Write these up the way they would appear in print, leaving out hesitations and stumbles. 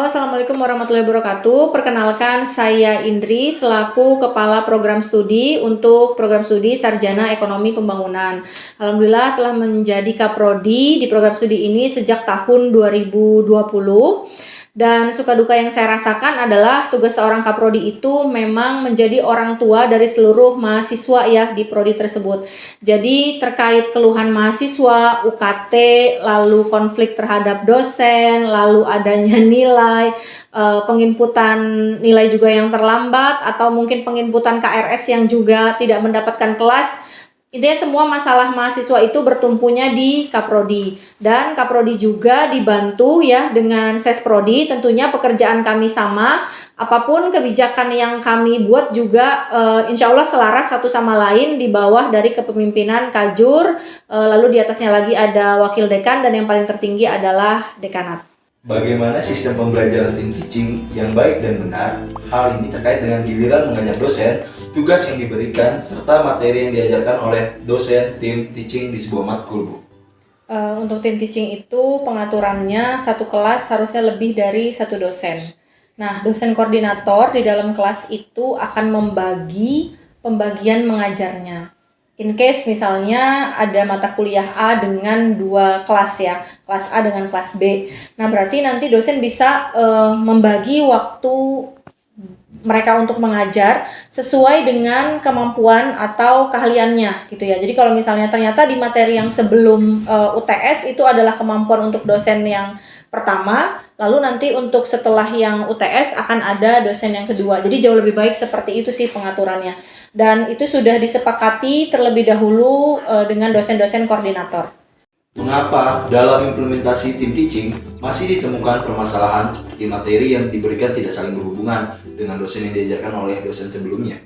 Assalamualaikum warahmatullahi wabarakatuh. Perkenalkan, saya Indri selaku Kepala Program Studi untuk Program Studi Sarjana Ekonomi Pembangunan. Alhamdulillah telah menjadi Kaprodi di program studi ini sejak tahun 2020. Dan suka duka yang saya rasakan adalah tugas seorang kaprodi itu memang menjadi orang tua dari seluruh mahasiswa ya di prodi tersebut. Jadi terkait keluhan mahasiswa, UKT, lalu konflik terhadap dosen, lalu adanya nilai, penginputan nilai juga yang terlambat, atau mungkin penginputan KRS yang juga tidak mendapatkan kelas. Intinya semua masalah mahasiswa itu bertumpunya di Kaprodi, dan Kaprodi juga dibantu ya dengan Sesprodi. Tentunya pekerjaan kami sama, apapun kebijakan yang kami buat juga insya Allah selaras satu sama lain di bawah dari kepemimpinan Kajur, lalu di atasnya lagi ada Wakil Dekan, dan yang paling tertinggi adalah Dekanat. Bagaimana sistem pembelajaran tim teaching yang baik dan benar? Hal ini terkait dengan giliran mengajar dosen, tugas yang diberikan, serta materi yang diajarkan oleh dosen tim teaching di sebuah matkul, Bu. Untuk tim teaching itu pengaturannya satu kelas harusnya lebih dari satu dosen. Nah, dosen koordinator di dalam kelas itu akan membagi pembagian mengajarnya. In case misalnya ada mata kuliah A dengan dua kelas ya, kelas A dengan kelas B. Nah, berarti nanti dosen bisa membagi waktu mereka untuk mengajar sesuai dengan kemampuan atau keahliannya gitu ya. Jadi kalau misalnya ternyata di materi yang sebelum UTS itu adalah kemampuan untuk dosen yang pertama, lalu nanti untuk setelah yang UTS akan ada dosen yang kedua. Jadi jauh lebih baik seperti itu sih pengaturannya. Dan itu sudah disepakati terlebih dahulu dengan dosen-dosen koordinator. Mengapa dalam implementasi tim teaching masih ditemukan permasalahan seperti materi yang diberikan tidak saling berhubungan dengan dosen yang diajarkan oleh dosen sebelumnya?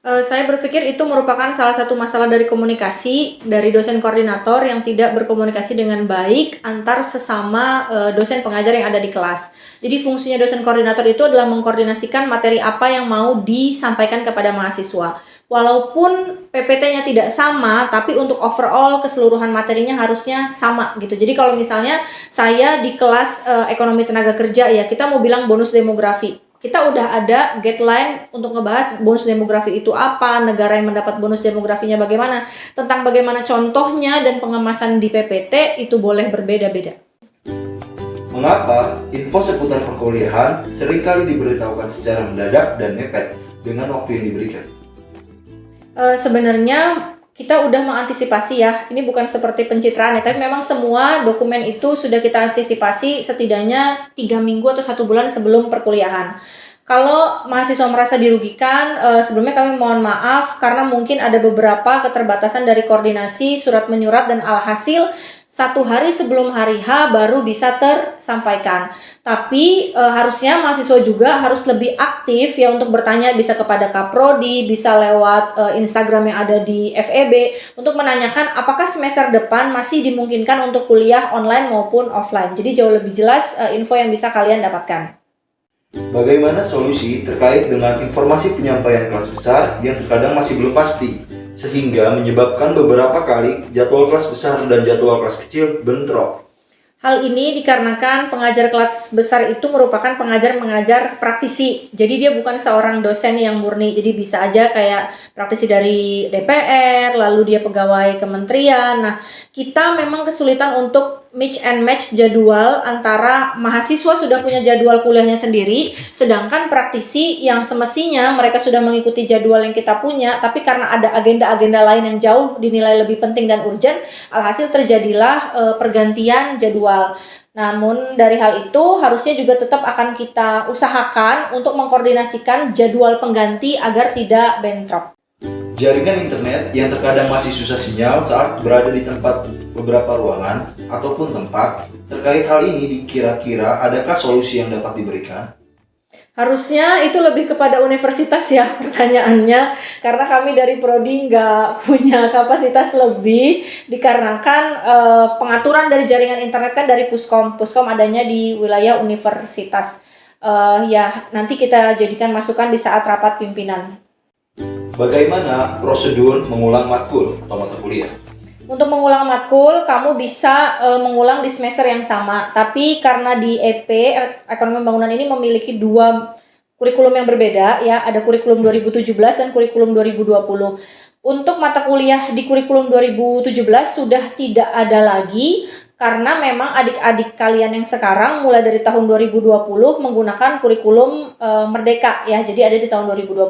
Saya berpikir itu merupakan salah satu masalah dari komunikasi dari dosen koordinator yang tidak berkomunikasi dengan baik antar sesama dosen pengajar yang ada di kelas. Jadi fungsinya dosen koordinator itu adalah mengkoordinasikan materi apa yang mau disampaikan kepada mahasiswa. Walaupun PPT-nya tidak sama, tapi untuk overall keseluruhan materinya harusnya sama gitu. Jadi kalau misalnya saya di kelas ekonomi tenaga kerja ya, kita mau bilang bonus demografi. Kita udah ada guideline untuk ngebahas bonus demografi itu apa, negara yang mendapat bonus demografinya bagaimana, tentang bagaimana contohnya dan pengemasan di PPT itu boleh berbeda-beda. Mengapa info seputar perkuliahan seringkali diberitahukan secara mendadak dan mepet dengan waktu yang diberikan? Sebenarnya kita udah mengantisipasi ya, ini bukan seperti pencitraan ya, tapi memang semua dokumen itu sudah kita antisipasi setidaknya 3 minggu atau 1 bulan sebelum perkuliahan. Kalau mahasiswa merasa dirugikan, sebelumnya kami mohon maaf karena mungkin ada beberapa keterbatasan dari koordinasi, surat menyurat, dan alhasil 1 hari sebelum hari H baru bisa tersampaikan. Tapi harusnya mahasiswa juga harus lebih aktif ya untuk bertanya, bisa kepada Kaprodi, bisa lewat Instagram yang ada di FEB untuk menanyakan apakah semester depan masih dimungkinkan untuk kuliah online maupun offline. Jadi jauh lebih jelas info yang bisa kalian dapatkan. Bagaimana solusi terkait dengan informasi penyampaian kelas besar yang terkadang masih belum pasti, sehingga menyebabkan beberapa kali jadwal kelas besar dan jadwal kelas kecil bentrok? Hal ini dikarenakan pengajar kelas besar itu merupakan pengajar-mengajar praktisi. Jadi dia bukan seorang dosen yang murni. Jadi bisa aja kayak praktisi dari DPR, lalu dia pegawai kementerian. Nah, kita memang kesulitan untuk mix and match jadwal antara mahasiswa sudah punya jadwal kuliahnya sendiri, sedangkan praktisi yang semestinya mereka sudah mengikuti jadwal yang kita punya, tapi karena ada agenda-agenda lain yang jauh dinilai lebih penting dan urgent, alhasil terjadilah pergantian jadwal. Namun dari hal itu harusnya juga tetap akan kita usahakan untuk mengkoordinasikan jadwal pengganti agar tidak bentrok. Jaringan internet yang terkadang masih susah sinyal saat berada di tempat beberapa ruangan ataupun tempat, terkait hal ini kira-kira adakah solusi yang dapat diberikan? Harusnya itu lebih kepada universitas ya pertanyaannya, karena kami dari Prodi nggak punya kapasitas lebih dikarenakan pengaturan dari jaringan internet kan dari Puskom adanya di wilayah universitas. Ya nanti kita jadikan masukan di saat rapat pimpinan. Bagaimana prosedur mengulang matkul atau mata kuliah? Untuk mengulang matkul, kamu bisa mengulang di semester yang sama. Tapi karena di EP, Ekonomi Pembangunan ini memiliki dua kurikulum yang berbeda ya, ada kurikulum 2017 dan kurikulum 2020. Untuk mata kuliah di kurikulum 2017 sudah tidak ada lagi karena memang adik-adik kalian yang sekarang mulai dari tahun 2020 menggunakan kurikulum Merdeka ya. Jadi ada di tahun 2020.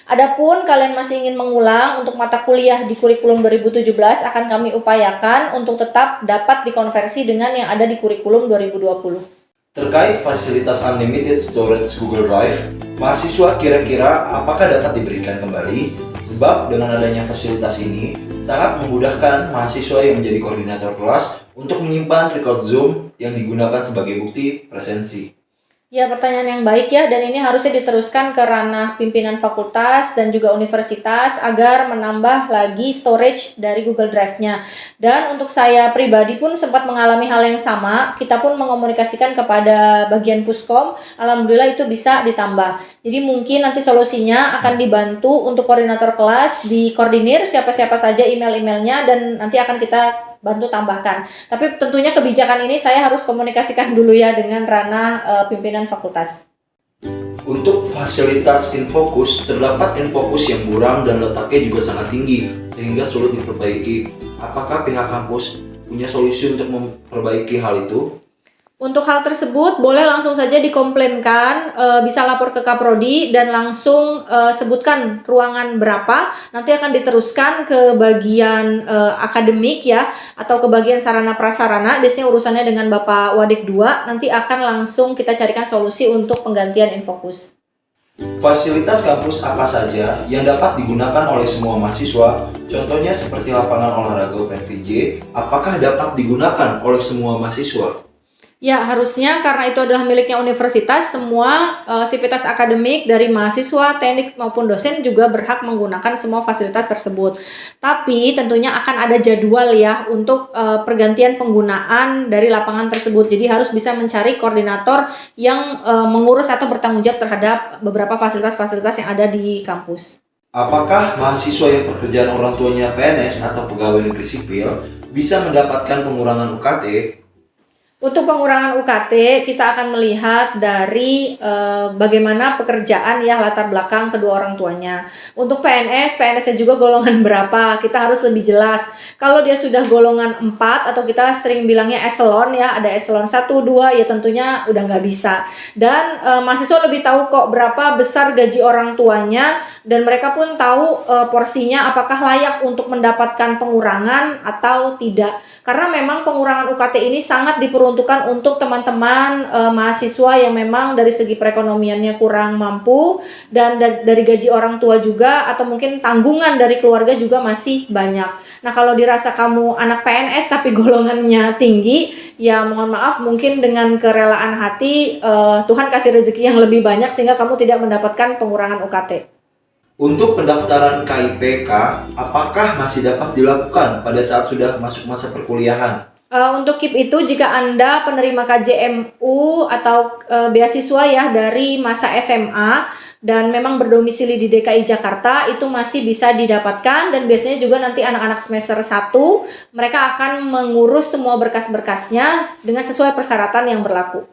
Adapun kalian masih ingin mengulang untuk mata kuliah di kurikulum 2017 akan kami upayakan untuk tetap dapat dikonversi dengan yang ada di kurikulum 2020. Terkait fasilitas unlimited storage Google Drive, mahasiswa kira-kira apakah dapat diberikan kembali? Sebab dengan adanya fasilitas ini sangat memudahkan mahasiswa yang menjadi koordinator kelas untuk menyimpan record Zoom yang digunakan sebagai bukti presensi. Ya, pertanyaan yang baik ya, dan ini harusnya diteruskan ke ranah pimpinan fakultas dan juga universitas agar menambah lagi storage dari Google Drive-nya. Dan untuk saya pribadi pun sempat mengalami hal yang sama, kita pun mengomunikasikan kepada bagian Puskom, alhamdulillah itu bisa ditambah. Jadi mungkin nanti solusinya akan dibantu untuk koordinator kelas, dikoordinir siapa-siapa saja email-emailnya dan nanti akan kita bantu tambahkan. Tapi tentunya kebijakan ini saya harus komunikasikan dulu ya dengan ranah pimpinan fakultas. Untuk fasilitas Infocus, terdapat Infocus yang buram dan letaknya juga sangat tinggi sehingga sulit diperbaiki. Apakah pihak kampus punya solusi untuk memperbaiki hal itu? Untuk hal tersebut boleh langsung saja dikomplainkan, bisa lapor ke Kaprodi dan langsung sebutkan ruangan berapa, nanti akan diteruskan ke bagian akademik ya, atau ke bagian sarana prasarana, biasanya urusannya dengan Bapak Wadik 2, nanti akan langsung kita carikan solusi untuk penggantian Infocus. Fasilitas kampus apa saja yang dapat digunakan oleh semua mahasiswa, contohnya seperti lapangan olahraga UPVJ, apakah dapat digunakan oleh semua mahasiswa? Ya, harusnya karena itu adalah miliknya universitas, semua sivitas akademik dari mahasiswa, teknik maupun dosen juga berhak menggunakan semua fasilitas tersebut. Tapi tentunya akan ada jadwal ya untuk pergantian penggunaan dari lapangan tersebut. Jadi harus bisa mencari koordinator yang mengurus atau bertanggung jawab terhadap beberapa fasilitas-fasilitas yang ada di kampus. Apakah mahasiswa yang pekerjaan orang tuanya PNS atau pegawai negeri sipil bisa mendapatkan pengurangan UKT? Untuk pengurangan UKT, kita akan melihat dari bagaimana pekerjaan ya, latar belakang kedua orang tuanya. Untuk PNS-nya juga golongan berapa, kita harus lebih jelas. Kalau dia sudah golongan 4 atau kita sering bilangnya eselon ya, ada eselon 1, 2, ya tentunya udah nggak bisa. Dan mahasiswa lebih tahu kok berapa besar gaji orang tuanya, dan mereka pun tahu porsinya apakah layak untuk mendapatkan pengurangan atau tidak. Karena memang pengurangan UKT ini sangat diperuntukkan untuk teman-teman mahasiswa yang memang dari segi perekonomiannya kurang mampu dan dari gaji orang tua juga, atau mungkin tanggungan dari keluarga juga masih banyak. Nah, kalau dirasa kamu anak PNS tapi golongannya tinggi, ya mohon maaf, mungkin dengan kerelaan hati Tuhan kasih rezeki yang lebih banyak sehingga kamu tidak mendapatkan pengurangan UKT. Untuk pendaftaran KIPK, apakah masih dapat dilakukan pada saat sudah masuk masa perkuliahan? Untuk KIP itu jika Anda penerima KJMU atau beasiswa ya dari masa SMA dan memang berdomisili di DKI Jakarta, itu masih bisa didapatkan, dan biasanya juga nanti anak-anak semester 1 mereka akan mengurus semua berkas-berkasnya dengan sesuai persyaratan yang berlaku.